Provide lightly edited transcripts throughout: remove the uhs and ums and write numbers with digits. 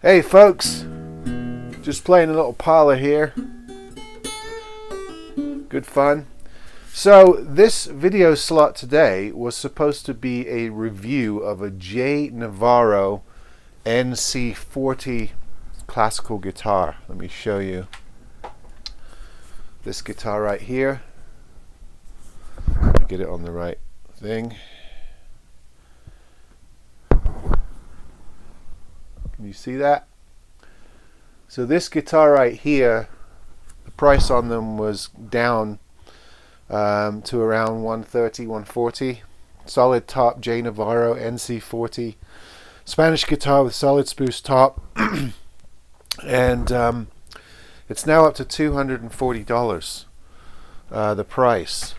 Hey folks, just playing a little parlor here. Good fun. So this video slot today was supposed to be a review of a J.Navarro NC40 classical guitar. Let me show you this guitar right here. Let me get it on the right thing. Can you see that? So this guitar right here, the price on them was down to around 130, 140. Solid top J.Navarro NC40 Spanish guitar with solid spruce top. And it's now up to $240, the price.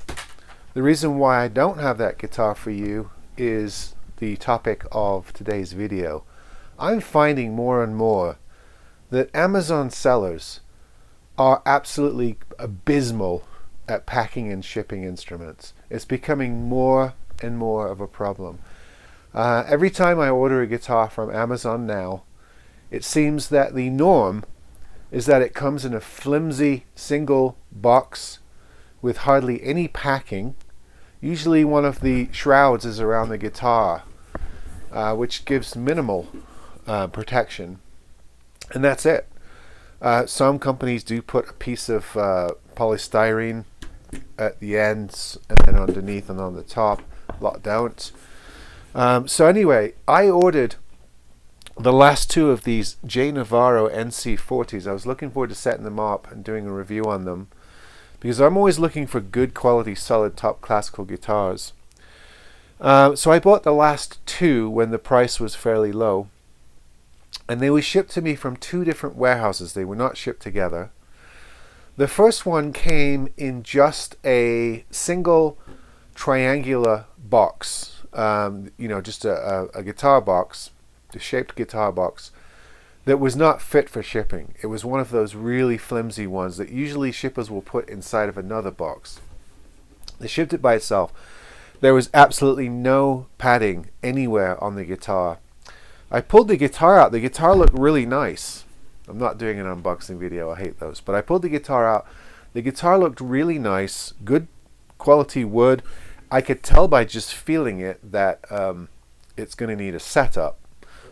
The reason why I don't have that guitar for you is the topic of today's video. I'm finding more and more that Amazon sellers are absolutely abysmal at packing and shipping instruments. It's becoming more and more of a problem. Every time I order a guitar from Amazon now, it seems that the norm is that it comes in a flimsy single box with hardly any packing. Usually one of the shrouds is around the guitar, which gives minimal protection, and that's it. Some companies do put a piece of polystyrene at the ends and then underneath and on the top. A lot don't. So anyway, I ordered the last two of these J.Navarro NC40s. I was looking forward to setting them up and doing a review on them because I'm always looking for good quality solid top classical guitars. So I bought the last two when the price was fairly low. And they were shipped to me from two different warehouses. They were not shipped together. The first one came in just a single triangular box, just a guitar box, a shaped guitar box that was not fit for shipping. It was one of those really flimsy ones that usually shippers will put inside of another box. They shipped it by itself. There was absolutely no padding anywhere on the guitar. I pulled the guitar out. The guitar looked really nice. I'm not doing an unboxing video. I hate those. But I pulled the guitar out. The guitar looked really nice. Good quality wood. I could tell by just feeling it that it's going to need a setup.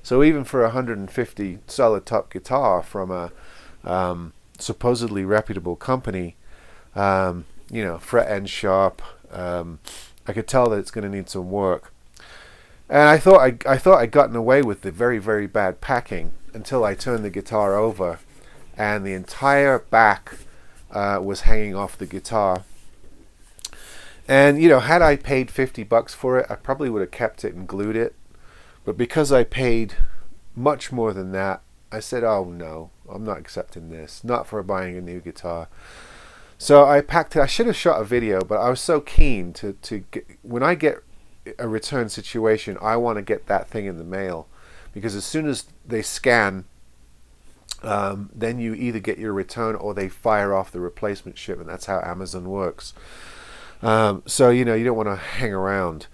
So even for a $150 solid top guitar from a supposedly reputable company, fret end sharp, I could tell that it's going to need some work. And I thought I'd gotten away with the very, very bad packing until I turned the guitar over and the entire back was hanging off the guitar. And, had I paid $50 for it, I probably would have kept it and glued it. But because I paid much more than that, I said, oh no, I'm not accepting this. Not for buying a new guitar. So I packed it. I should have shot a video, but I was so keen to get, when I get a return situation, I want to get that thing in the mail, because as soon as they scan, then you either get your return or they fire off the replacement shipment. That's how Amazon works. So you don't want to hang around.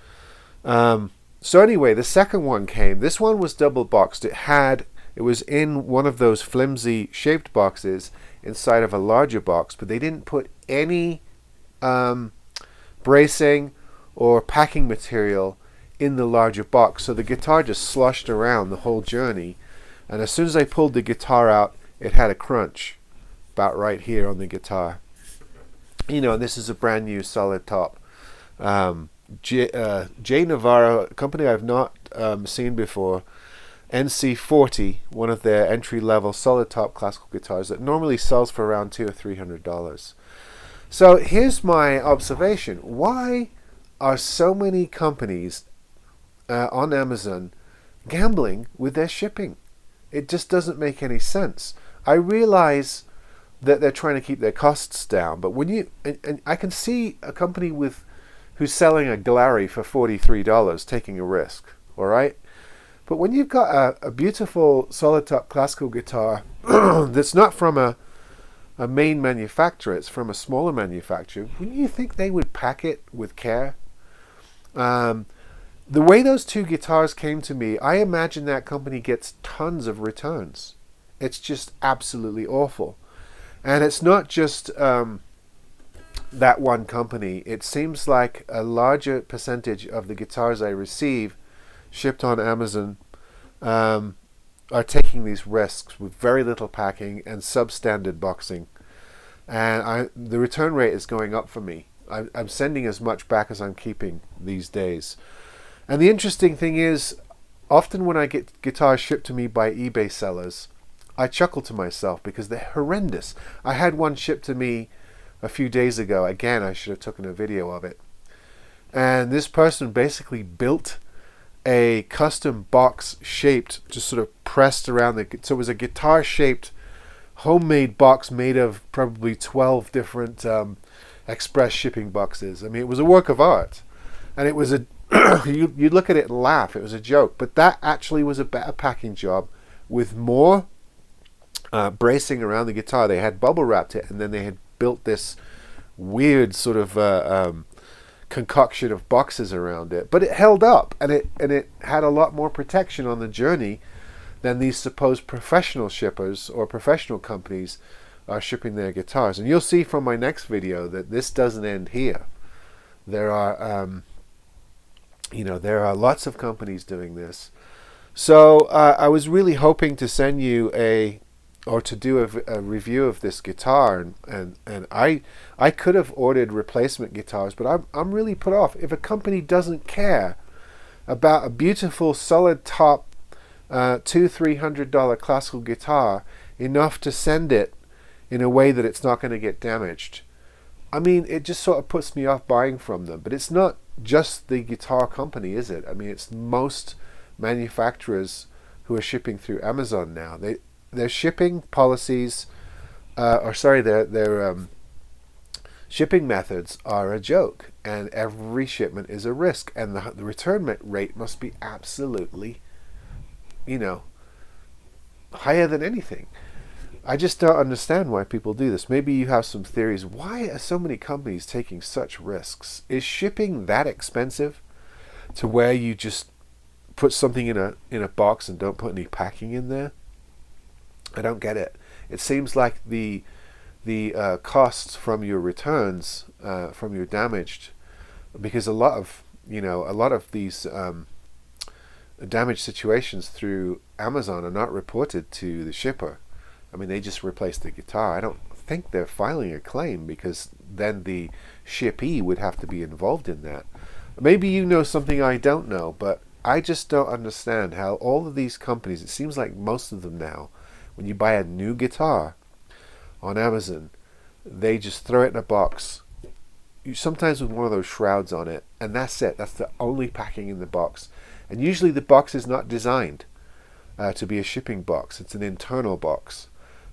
So anyway, the second one came. This one was double boxed. It was in one of those flimsy shaped boxes inside of a larger box, but they didn't put any bracing or packing material in the larger box, so the guitar just sloshed around the whole journey. And as soon as I pulled the guitar out, it had a crunch about right here on the guitar. This is a brand new solid top J.Navarro, a company I've not seen before. NC40, one of their entry-level solid top classical guitars that normally sells for around $200 or $300. So here's my observation: why are so many companies on Amazon gambling with their shipping? It just doesn't make any sense. I realize that they're trying to keep their costs down, but when and I can see a company who's selling a Galari for $43 taking a risk, all right? But when you've got a beautiful solid top classical guitar that's not from a main manufacturer, it's from a smaller manufacturer, wouldn't you think they would pack it with care? The way those two guitars came to me, I imagine that company gets tons of returns. It's just absolutely awful. And it's not just that one company. It seems like a larger percentage of the guitars I receive shipped on Amazon are taking these risks with very little packing and substandard boxing. And the return rate is going up for me. I'm sending as much back as I'm keeping these days. And the interesting thing is, often when I get guitars shipped to me by eBay sellers, I chuckle to myself because they're horrendous. I had one shipped to me a few days ago. Again, I should have taken a video of it. And this person basically built a custom box shaped, just sort of pressed around so it was a guitar shaped homemade box made of probably 12 different express shipping boxes. I mean, it was a work of art, and it was a you'd look at it and laugh. It was a joke, but that actually was a better packing job with more bracing around the guitar. They had bubble wrapped it, and then they had built this weird sort of concoction of boxes around it. But it held up, and it had a lot more protection on the journey than these supposed professional shippers or professional companies are shipping their guitars. And you'll see from my next video that this doesn't end here. There are there are lots of companies doing this. So I was really hoping to send you to do a review of this guitar, and I could have ordered replacement guitars, but I'm really put off. If a company doesn't care about a beautiful solid top $200-300 classical guitar enough to send it in a way that it's not going to get damaged, I mean, it just sort of puts me off buying from them. But it's not just the guitar company, is it? I mean, it's most manufacturers who are shipping through Amazon now. Their shipping policies, their shipping methods are a joke, and every shipment is a risk, and the return rate must be absolutely, higher than anything. I just don't understand why people do this. Maybe you have some theories. Why are so many companies taking such risks? Is shipping that expensive to where you just put something in a box and don't put any packing in there? I don't get it. It seems like the costs from your returns, from your damaged, because a lot of these damage situations through Amazon are not reported to the shipper. I mean, they just replaced the guitar. I don't think they're filing a claim, because then the shippee would have to be involved in that. Maybe you know something I don't know, but I just don't understand how all of these companies, it seems like most of them now, when you buy a new guitar on Amazon, they just throw it in a box, sometimes with one of those shrouds on it, and that's it. That's the only packing in the box. And usually the box is not designed to be a shipping box. It's an internal box.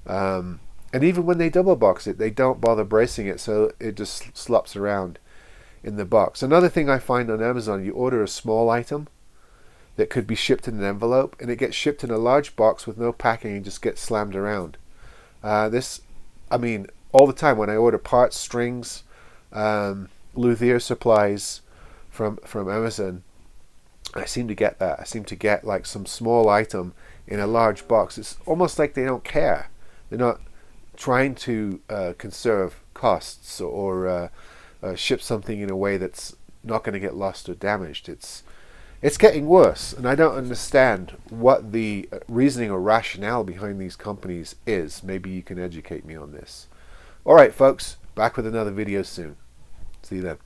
And even when they double box it, they don't bother bracing it, so it just slops around in the box. Another thing I find on Amazon, you order a small item that could be shipped in an envelope, and it gets shipped in a large box with no packing and just gets slammed around. All the time when I order parts, strings, luthier supplies from Amazon, I seem to get that. I seem to get like some small item in a large box. It's almost like they don't care. They're not trying to conserve costs or ship something in a way that's not going to get lost or damaged. It's getting worse, and I don't understand what the reasoning or rationale behind these companies is. Maybe you can educate me on this. All right, folks, back with another video soon. See you then.